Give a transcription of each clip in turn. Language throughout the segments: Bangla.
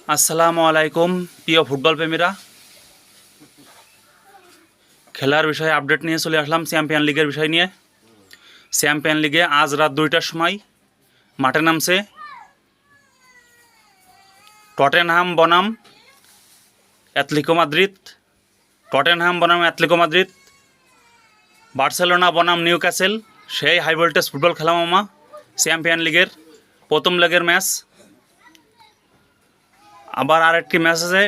আসসালামু আলাইকুম প্রিয় ফুটবল প্রেমীরা। খেলার বিষয়ে আপডেট নিয়ে চলে আসলাম চ্যাম্পিয়ন লিগের বিষয় নিয়ে। চ্যাম্পিয়ন লিগে আজ রাত 2টার সময় মাঠে নামছে টটেনহাম বনাম অ্যাটলেটিকো মাদ্রিদ, বার্সেলোনা বনাম নিউক্যাসল। সেই হাই ভোল্টেজ ফুটবল খেলা মামা, চ্যাম্পিয়ন লিগের প্রথম লেগের ম্যাচ। আবার আরেকটি ম্যাচ আছে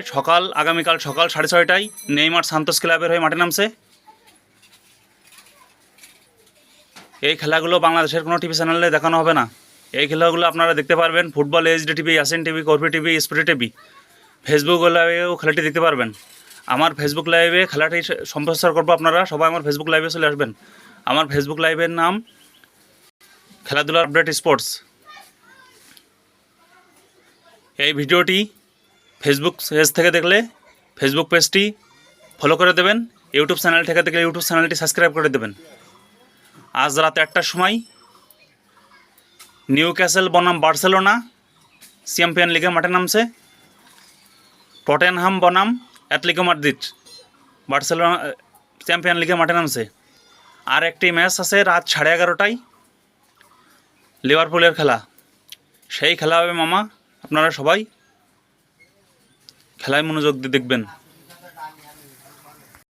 আগামীকাল সকাল 6:30টায় নেইমার সান্তোস ক্লাবের হয়ে মাঠে নামছে। এই খেলাগুলো বাংলাদেশের কোনো টিভি চ্যানেলে দেখানো হবে না। এই খেলাগুলো আপনারা দেখতে পারবেন football HD TV, Yasin TV, কর্পি টিভি, স্পিরিট টিভি, ফেসবুক লাইভেও খেলাটি দেখতে পারবেন। আমার ফেসবুক লাইভে খেলাটি সম্প্রচার করবো, আপনারা সবাই আমার ফেসবুক লাইভে চলে আসবেন। আমার ফেসবুক লাইভের নাম খেলাধুলার আপডেট স্পোর্টস। এই ভিডিওটি ফেসবুক পেজ থেকে দেখলে ফেসবুক পেজটি ফলো করে দেবেন, ইউটিউব চ্যানেল থেকে দেখলে ইউটিউব চ্যানেলটি সাবস্ক্রাইব করে দেবেন। আজ রাত 1টার সময় নিউক্যাসল বনাম বার্সেলোনা চ্যাম্পিয়ন লিগে মাঠে নামছে। টটেনহাম বনাম অ্যাটলেটিকো মাদ্রিদ বার্সেলোনা চ্যাম্পিয়ন লিগে মাঠে নামছে। আর একটি ম্যাচ আছে রাত 11:30টায় লিভারপুলের খেলা। সেই খেলা হবে মামা, আপনারা সবাই খেলায় মনোযোগ দিয়ে দেখবেন।